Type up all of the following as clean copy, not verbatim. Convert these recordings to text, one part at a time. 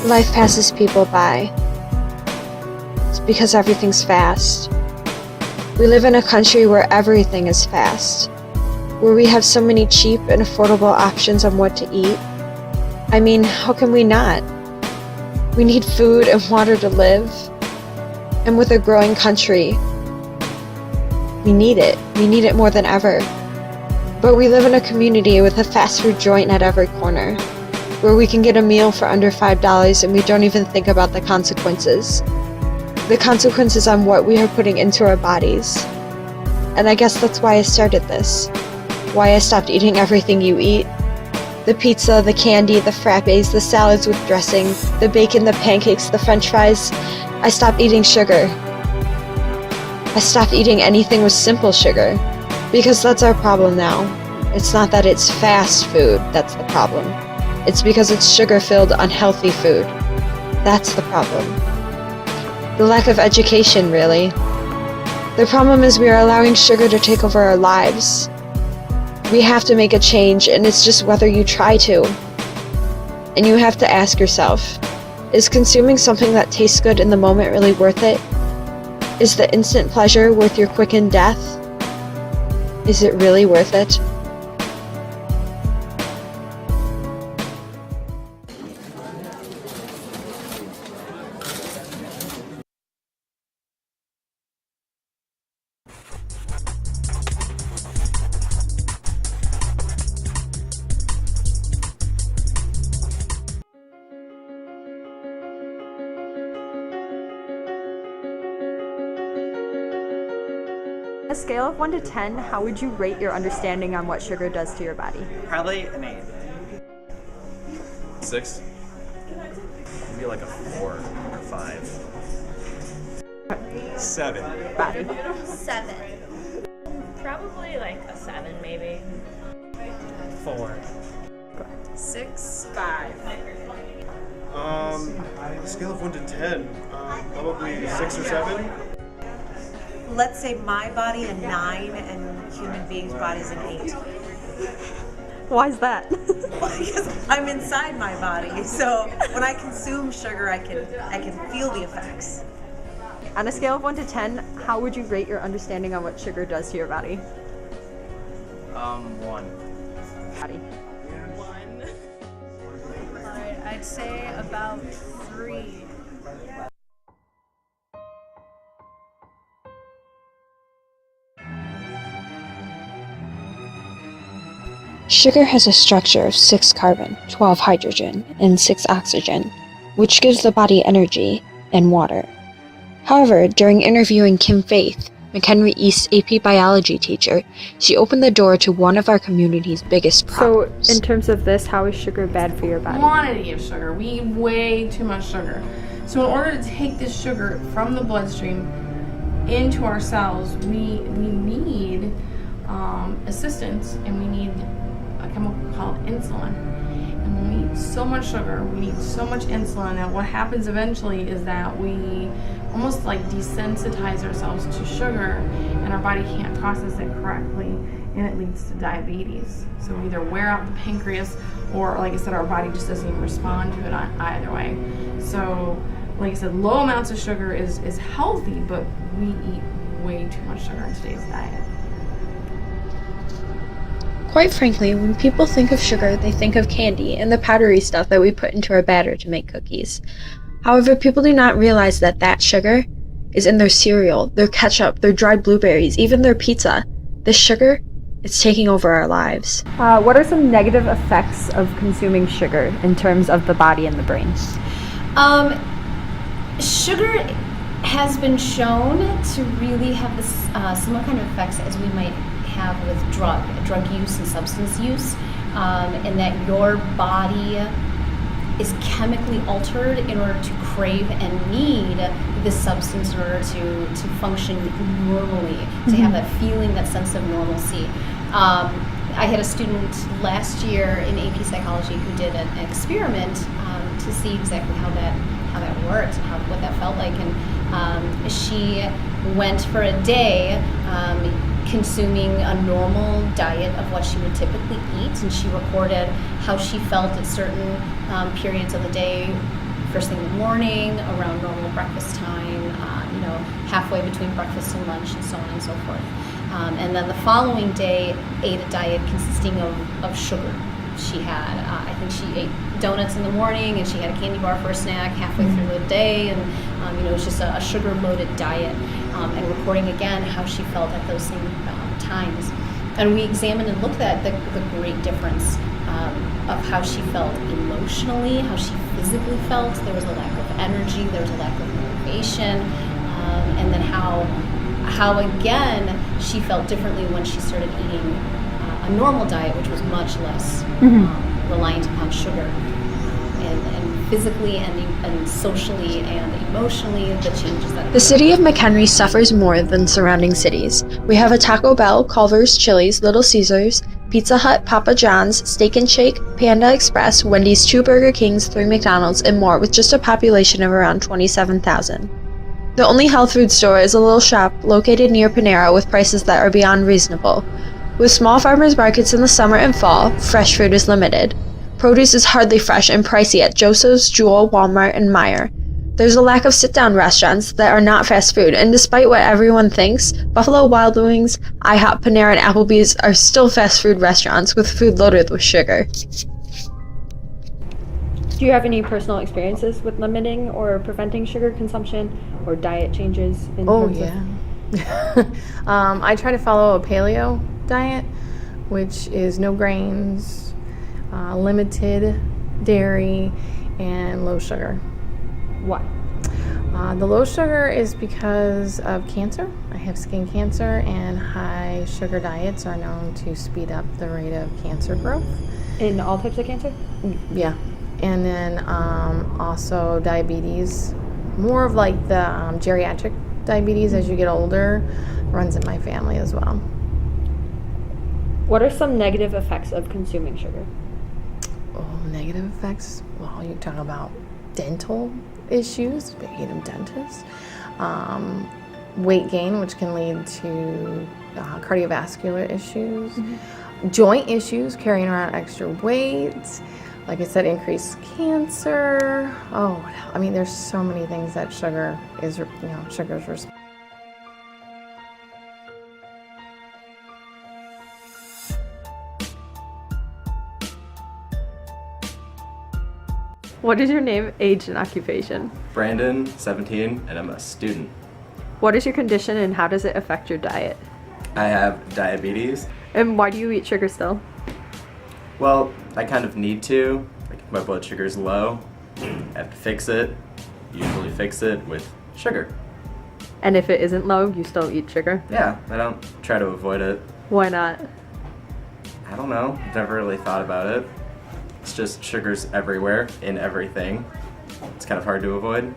Life passes people by. It's because everything's fast. We live in a country where everything is fast, where we have so many cheap and affordable options on what to eat. I mean, how can we not? We need food and water to live. And with a growing country, we need it. We need it more than ever. But we live in a community with a fast food joint at every corner, where we can get a meal for under $5 and we don't even think about the consequences. The consequences on what we are putting into our bodies. And I guess that's why I started this. Why I stopped eating everything you eat. The pizza, the candy, the frappes, the salads with dressing, the bacon, the pancakes, the french fries. I stopped eating sugar. I stopped eating anything with simple sugar. Because that's our problem now. It's not that it's fast food that's the problem. It's because it's sugar-filled, unhealthy food. That's the problem. The lack of education, really. The problem is we are allowing sugar to take over our lives. We have to make a change, and it's just whether you try to. And you have to ask yourself, is consuming something that tastes good in the moment really worth it? Is the instant pleasure worth your quickened death? Is it really worth it? On a scale of 1 to 10, how would you rate your understanding on what sugar does to your body? Probably an 8. 6. Maybe like a 4 or 5. 7. Body. 7. Probably like a 7, maybe. 4. 6. 5. Scale of 1 to 10, probably 6 or 7. Let's say my body a 9 and human beings' bodies an 8. Why is that? Because I'm inside my body, so when I consume sugar, I can feel the effects. On a scale of 1 to 10, how would you rate your understanding on what sugar does to your body? 1. Body. 1. Alright, I'd say about 3. Sugar has a structure of 6 carbon, 12 hydrogen, and 6 oxygen, which gives the body energy and water. However, during interviewing Kim Faith, McHenry East's AP biology teacher, she opened the door to one of our community's biggest problems. So, in terms of this, how is sugar bad for your body? Quantity of sugar. We eat way too much sugar. So in order to take this sugar from the bloodstream into our cells, we need assistance, and we need a chemical called insulin. And when we eat so much sugar, we need so much insulin that what happens eventually is that we almost like desensitize ourselves to sugar, and our body can't process it correctly, and it leads to diabetes. So we either wear out the pancreas, or like I said, our body just doesn't even respond to it either way. So like I said, low amounts of sugar is healthy, but we eat way too much sugar in today's diet. Quite frankly, when people think of sugar, they think of candy and the powdery stuff that we put into our batter to make cookies. However, people do not realize that that sugar is in their cereal, their ketchup, their dried blueberries, even their pizza. This sugar is taking over our lives. What are some negative effects of consuming sugar in terms of the body and the brain? Sugar has been shown to really have this similar kind of effects as we might have with drug use and substance use, in that your body is chemically altered in order to crave and need this substance in order to function normally, to have that feeling, that sense of normalcy. I had a student last year in AP Psychology who did an experiment to see exactly how that worked, what that felt like, and she went for a day consuming a normal diet of what she would typically eat, and she recorded how she felt at certain periods of the day first thing in the morning, around normal breakfast time, halfway between breakfast and lunch, and so on and so forth. And then the following day, ate a diet consisting of sugar. She had, I think she ate donuts in the morning, and she had a candy bar for a snack halfway through the day, and it was just a sugar-loaded diet. And reporting again how she felt at those same times. And we examined and looked at the great difference of how she felt emotionally, how she physically felt. There was a lack of energy, there was a lack of motivation, and then how again she felt differently when she started eating a normal diet, which was much less reliant upon sugar. And physically and socially and emotionally, the changes that The city of McHenry suffers more than surrounding cities. We have a Taco Bell, Culver's Chili's, Little Caesars, Pizza Hut, Papa John's, Steak and Shake, Panda Express, Wendy's, 2 Burger Kings, 3 McDonald's, and more, with just a population of around 27,000. The only health food store is a little shop located near Panera with prices that are beyond reasonable. With small farmers markets in the summer and fall, fresh food is limited. Produce is hardly fresh and pricey at Joseph's, Jewel, Walmart, and Meijer. There's a lack of sit-down restaurants that are not fast food, and despite what everyone thinks, Buffalo Wild Wings, IHOP, Panera, and Applebee's are still fast food restaurants with food loaded with sugar. Do you have any personal experiences with limiting or preventing sugar consumption or diet changes? I try to follow a paleo diet, which is no grains, limited dairy, and low sugar. Why? The low sugar is because of cancer. I have skin cancer, and high sugar diets are known to speed up the rate of cancer growth. In all types of cancer? Yeah. And then also diabetes, more of like the geriatric diabetes as you get older, runs in my family as well. What are some negative effects of consuming sugar? Oh, negative effects? Well, you talk about dental issues, being a dentist, weight gain, which can lead to cardiovascular issues, joint issues, carrying around extra weight, like I said, increased cancer. Oh, I mean, there's so many things that sugar is responsible. What is your name, age, and occupation? Brandon, 17, and I'm a student. What is your condition and how does it affect your diet? I have diabetes. And why do you eat sugar still? Well, I kind of need to. Like if my blood sugar is low, I have to fix it. Usually fix it with sugar. And if it isn't low, you still eat sugar? Yeah, I don't try to avoid it. Why not? I don't know. I've never really thought about it. It's just sugar's everywhere, in everything. It's kind of hard to avoid.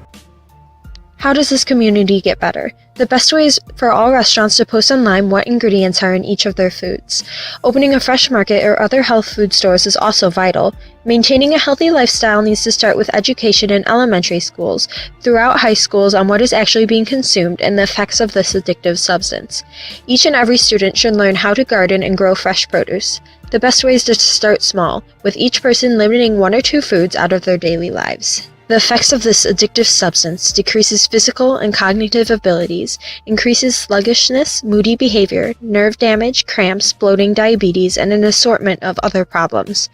How does this community get better? The best way is for all restaurants to post online what ingredients are in each of their foods. Opening a fresh market or other health food stores is also vital. Maintaining a healthy lifestyle needs to start with education in elementary schools, throughout high schools on what is actually being consumed and the effects of this addictive substance. Each and every student should learn how to garden and grow fresh produce. The best way is to start small, with each person limiting 1 or 2 foods out of their daily lives. The effects of this addictive substance decreases physical and cognitive abilities, increases sluggishness, moody behavior, nerve damage, cramps, bloating, diabetes, and an assortment of other problems.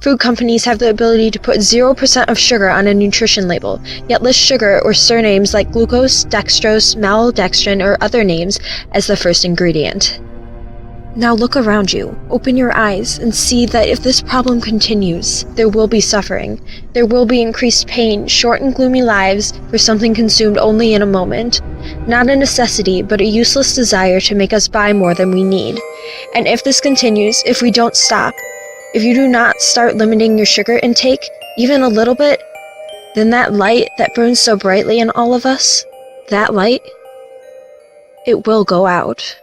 Food companies have the ability to put 0% of sugar on a nutrition label, yet list sugar or surnames like glucose, dextrose, maltodextrin, or other names as the first ingredient. Now look around you, open your eyes, and see that if this problem continues, there will be suffering. There will be increased pain, short and gloomy lives for something consumed only in a moment. Not a necessity, but a useless desire to make us buy more than we need. And if this continues, if we don't stop, if you do not start limiting your sugar intake, even a little bit, then that light that burns so brightly in all of us, that light, it will go out.